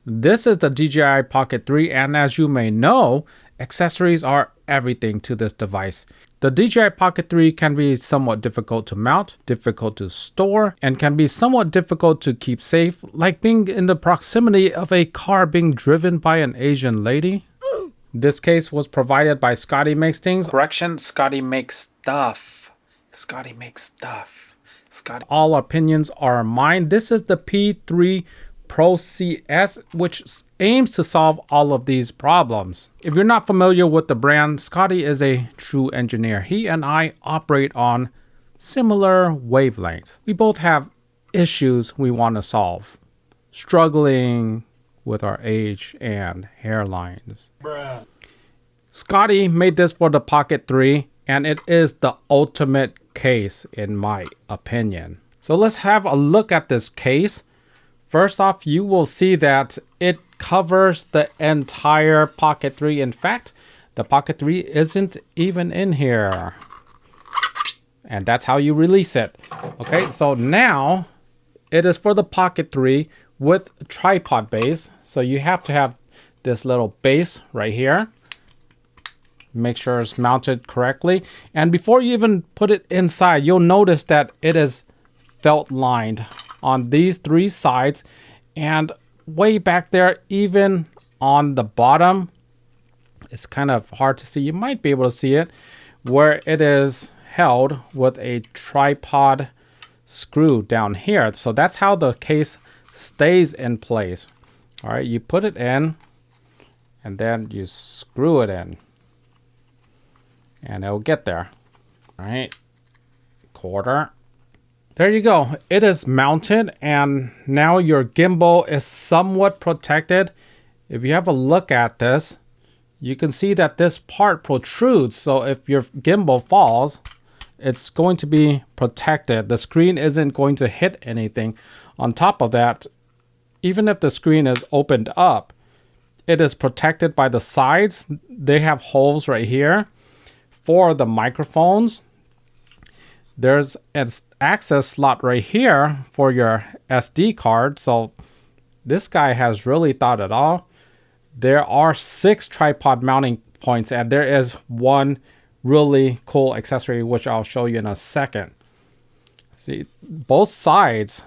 This is the DJI Pocket 3, and as you may know, accessories are everything to this device. The DJI Pocket 3 can be somewhat difficult to mount, difficult to store, and can be somewhat difficult to keep safe, like being in the proximity of a car being driven by an Asian lady. This case was provided by Scotty Makes Things. Correction, Scotty Makes Stuff. Scotty Makes Stuff. Scotty. All opinions are mine. This is the P3 Pro CS, which aims to solve all of these problems. If you're not familiar with the brand, Scotty is a true engineer. He and I operate on similar wavelengths. We both have issues we want to solve, struggling with our age and hairlines. Bruh. Scotty made this for the Pocket 3, and it is the ultimate case in my opinion. So let's have a look at this case. First off, you will see that it covers the entire Pocket 3. In fact, the Pocket 3 isn't even in here. And that's how you release it. Okay, so now it is for the Pocket 3 with tripod base. So you have to have this little base right here. Make sure it's mounted correctly. And before you even put it inside, you'll notice that it is felt lined on these three sides, and way back there, even on the bottom, it's kind of hard to see. You might be able to see it where it is held with a tripod screw down here. So that's how the case stays in place. All right, you put it in and then you screw it in and it'll get there. All right, quarter. There you go. It is mounted, and now your gimbal is somewhat protected. If you have a look at this, you can see that this part protrudes. So if your gimbal falls, it's going to be protected. The screen isn't going to hit anything. On top of that, even if the screen is opened up, it is protected by the sides. They have holes right here for the microphones. There's an access slot right here for your SD card. So this guy has really thought it all. There are 6 tripod mounting points, and there is one really cool accessory, which I'll show you in a second. See, both sides,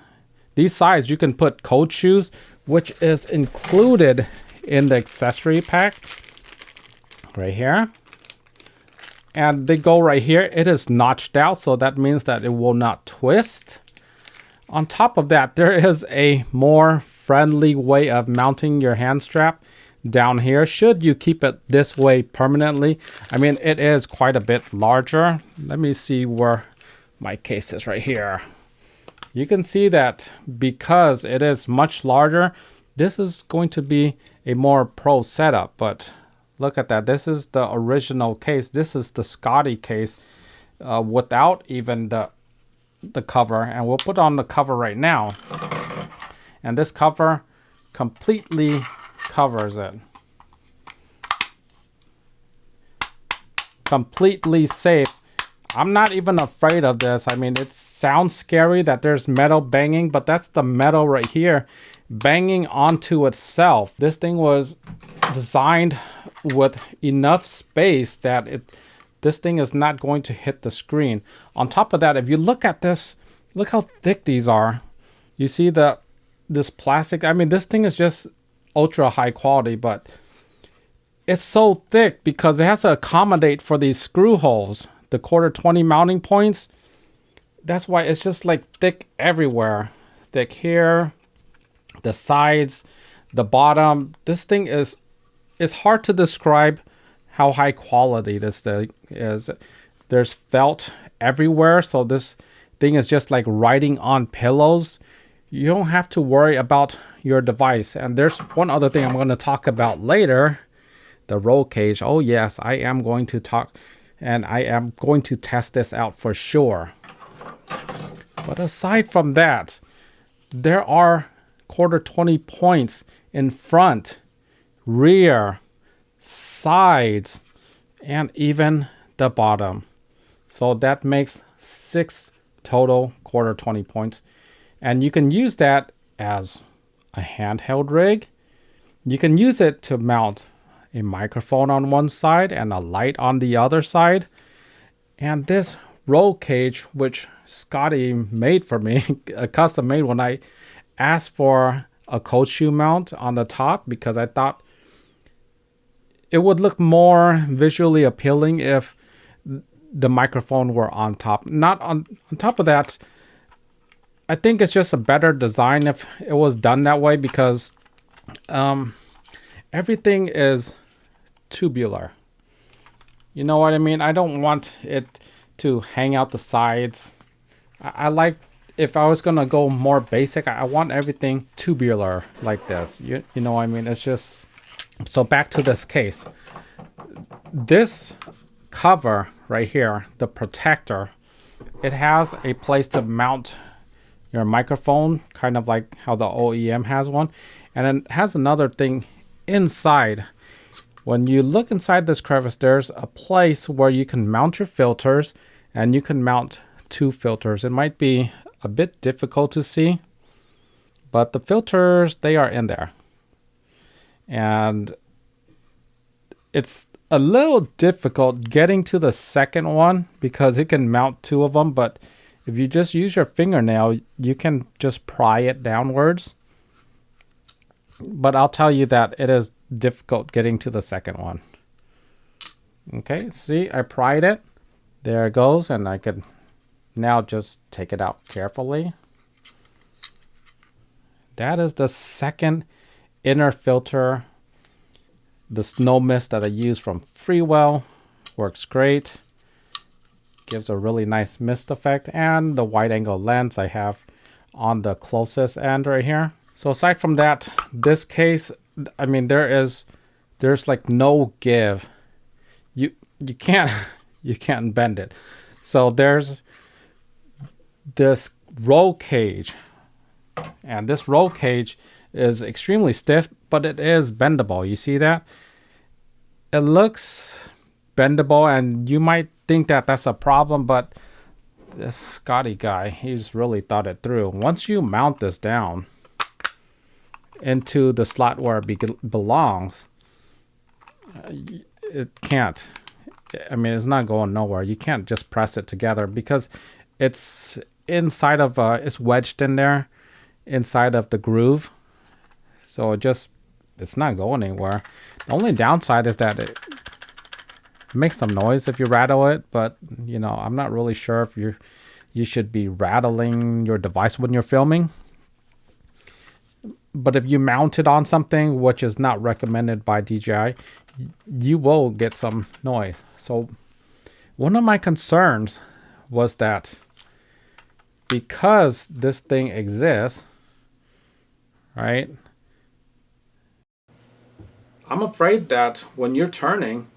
these sides, you can put cold shoes, which is included in the accessory pack right here. And they go right here. It is notched out, so that means that it will not twist. On top of that, there is a more friendly way of mounting your hand strap down here, should you keep it this way permanently. I mean, it is quite a bit larger. Let me see where my case is right here. You can see that because it is much larger, this is going to be a more pro setup, but look at that. This is the original case. This is the Scotty case without even the cover. And we'll put on the cover right now. And this cover completely covers it. Completely safe. I'm not even afraid of this. I mean, it sounds scary that there's metal banging, but that's the metal right here banging onto itself. This thing was designed with enough space that this thing is not going to hit the screen. On top of that, if you look at this, look how thick these are. You see this plastic. I mean, this thing is just ultra high quality, but it's so thick because it has to accommodate for these screw holes, the 1/4 mounting points. That's why it's just like thick everywhere. Thick here, the sides, the bottom. This thing is, it's hard to describe how high quality this thing is. There's felt everywhere, so this thing is just like riding on pillows. You don't have to worry about your device. And there's one other thing I'm going to talk about later, the roll cage. Oh yes, I am going to talk, and I am going to test this out for sure. But aside from that, there are 1/4 points in front, rear, sides, and even the bottom. So that makes 6 total 1/4 points. And you can use that as a handheld rig. You can use it to mount a microphone on one side and a light on the other side. And this roll cage, which Scotty made for me, a custom made when I asked for a cold shoe mount on the top, because I thought it would look more visually appealing if the microphone were on top. Not on top of that, I think it's just a better design if it was done that way, because everything is tubular. You know what I mean? I don't want it to hang out the sides. I like, if I was gonna go more basic, I want everything tubular like this. You know what I mean? It's just, so back to this case. This cover right here, the protector, it has a place to mount your microphone, kind of like how the OEM has one. And it has another thing inside. When you look inside this crevice, there's a place where you can mount your filters, and you can mount 2 filters. It might be a bit difficult to see, but the filters, they are in there. And it's a little difficult getting to the second one because it can mount 2 of them, but if you just use your fingernail, you can just pry it downwards. But I'll tell you that it is difficult getting to the second one. Okay, see, I pried it. There it goes, and I could now just take it out carefully. That is the second inner filter. The snow mist that I use from Freewell works great. Gives a really nice mist effect, and the wide angle lens I have on the closest end right here. So aside from that, this case, I mean, there's like no give. You can't bend it. So there's this roll cage, and this roll cage is extremely stiff, but it is bendable. You see that? It looks bendable, and you might think that that's a problem, but this Scotty guy, he's really thought it through. Once you mount this down into the slot where it belongs, it can't. I mean, it's not going nowhere. You can't just press it together because it's inside of it's wedged in there inside of the groove. So it's not going anywhere. The only downside is that it makes some noise if you rattle it, but you know, I'm not really sure if you should be rattling your device when you're filming. But if you mount it on something, which is not recommended by DJI, you will get some noise. So one of my concerns was that because this thing exists, right? I'm afraid that when you're turning,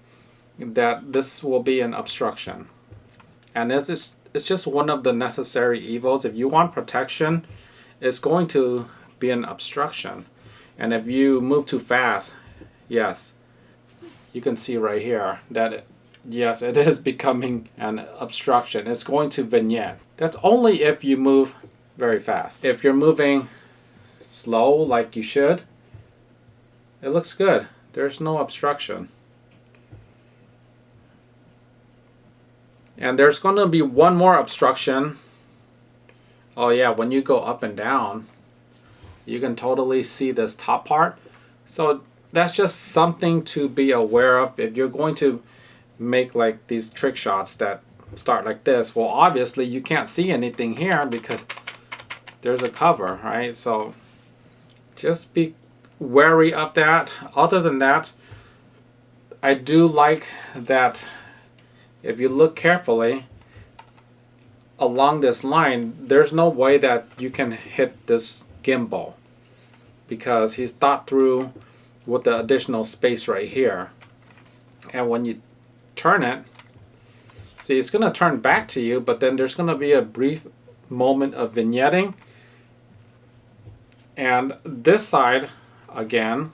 that this will be an obstruction. And it's just one of the necessary evils. If you want protection, it's going to be an obstruction. And if you move too fast, yes, you can see right here that yes, it is becoming an obstruction. It's going to vignette. That's only if you move very fast. If you're moving slow like you should, it looks good. There's no obstruction. And there's going to be one more obstruction. Oh yeah, when you go up and down, you can totally see this top part. So that's just something to be aware of if you're going to make like these trick shots that start like this. Well, obviously you can't see anything here because there's a cover, right? So just be wary of that. Other than that, I do like that if you look carefully along this line, there's no way that you can hit this gimbal because he's thought through with the additional space right here. And when you turn it, see, it's going to turn back to you, but then there's going to be a brief moment of vignetting. And this side, again,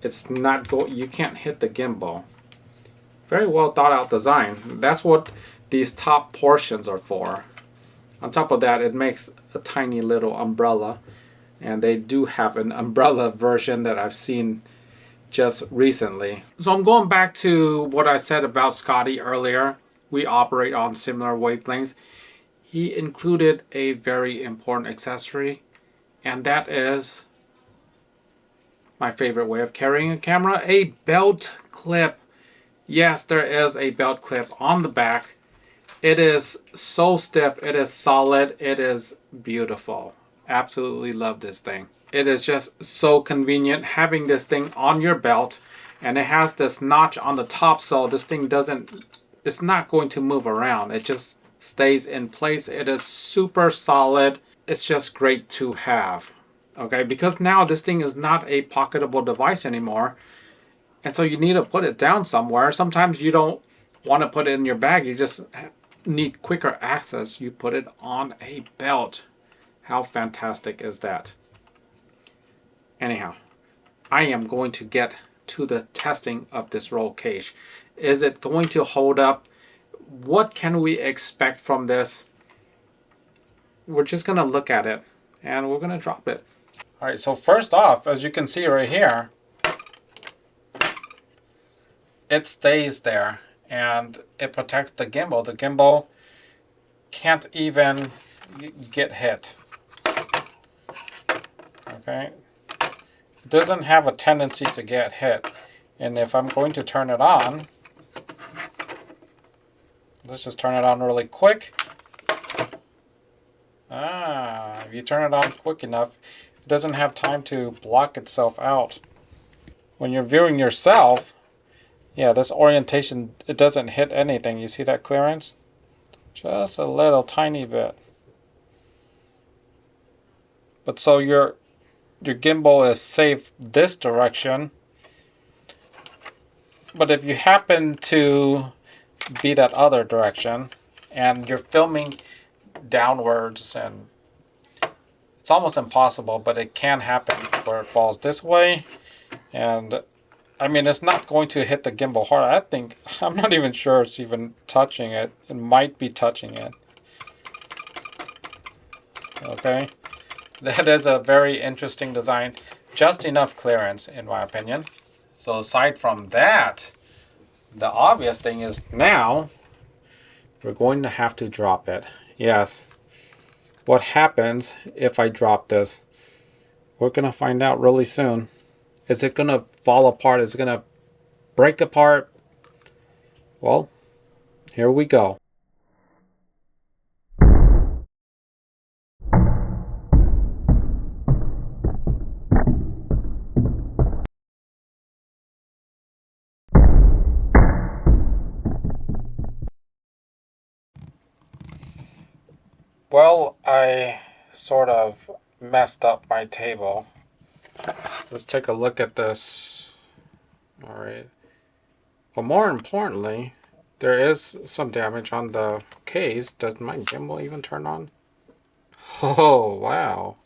it's not you can't hit the gimbal. Very well thought out design. That's what these top portions are for. On top of that, it makes a tiny little umbrella. And they do have an umbrella version that I've seen just recently. So I'm going back to what I said about Scotty earlier. We operate on similar wavelengths. He included a very important accessory, and that is my favorite way of carrying a camera, a belt clip. Yes, there is a belt clip on the back. It is so stiff, it is solid, it is beautiful. Absolutely love this thing. It is just so convenient having this thing on your belt, and it has this notch on the top so this thing it's not going to move around. It just stays in place. It is super solid. It's just great to have. Okay, because now this thing is not a pocketable device anymore. And so you need to put it down somewhere. Sometimes you don't want to put it in your bag. You just need quicker access. You put it on a belt. How fantastic is that? Anyhow, I am going to get to the testing of this roll cage. Is it going to hold up? What can we expect from this? We're just going to look at it and we're going to drop it. All right, so first off, as you can see right here, it stays there and it protects the gimbal. The gimbal can't even get hit. Okay. It doesn't have a tendency to get hit. And if I'm going to turn it on, let's just turn it on really quick. If you turn it on quick enough, it doesn't have time to block itself out. When you're viewing yourself, yeah, this orientation, it doesn't hit anything. You see that clearance? Just a little tiny bit. But so your gimbal is safe this direction. But if you happen to be that other direction and you're filming downwards, and it's almost impossible, but it can happen where it falls this way. And I mean, it's not going to hit the gimbal hard. I'm not even sure it's even touching it. It might be touching it. Okay. That is a very interesting design. Just enough clearance, in my opinion. So aside from that, the obvious thing is now we're going to have to drop it. Yes. What happens if I drop this? We're going to find out really soon. Is it going to fall apart? Is it going to break apart? Well, here we go. Well, I sort of messed up my table. Let's take a look at this. All right. But more importantly, there is some damage on the case. Does my gimbal even turn on? Oh, wow.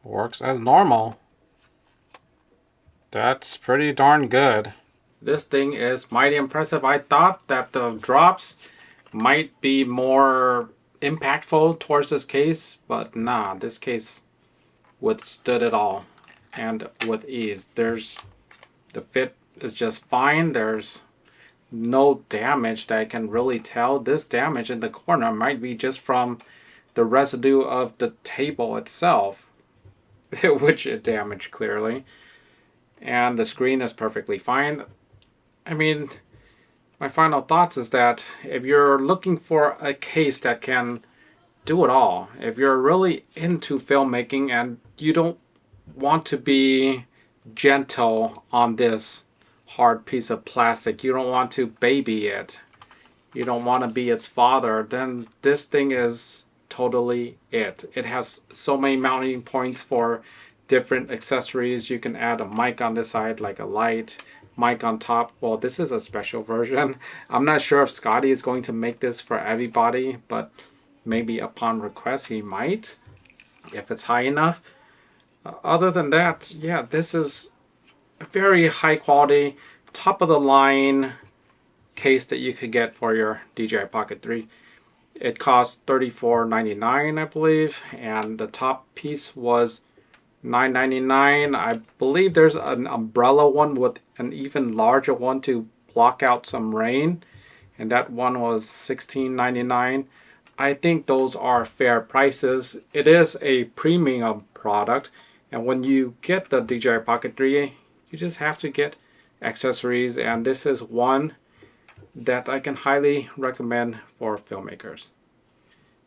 Works as normal. That's pretty darn good. This thing is mighty impressive. I thought that the drops might be more impactful towards this case, but nah, this case withstood it all and with ease. The fit is just fine. There's no damage that I can really tell. This damage in the corner might be just from the residue of the table itself, which it damaged clearly. And the screen is perfectly fine. I mean, my final thoughts is that if you're looking for a case that can do it all, if you're really into filmmaking and you don't want to be gentle on this hard piece of plastic, you don't want to baby it, you don't want to be its father, then this thing is totally it. It has so many mounting points for different accessories. You can add a mic on this side, like a light, mic on top. Well, this is a special version. I'm not sure if Scotty is going to make this for everybody, but maybe upon request he might, if it's high enough. Other than that, yeah, this is a very high quality, top of the line case that you could get for your DJI Pocket 3. It cost $34.99, I believe, and the top piece was $9.99. I believe there's an umbrella one with an even larger one to block out some rain, and that one was $16.99. I think those are fair prices. It is a premium product, and when you get the DJI Pocket 3, you just have to get accessories, and this is one that I can highly recommend for filmmakers.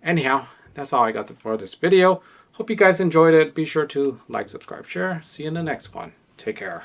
Anyhow, that's all I got for this video. Hope you guys enjoyed it. Be sure to like, subscribe, share. See you in the next one. Take care.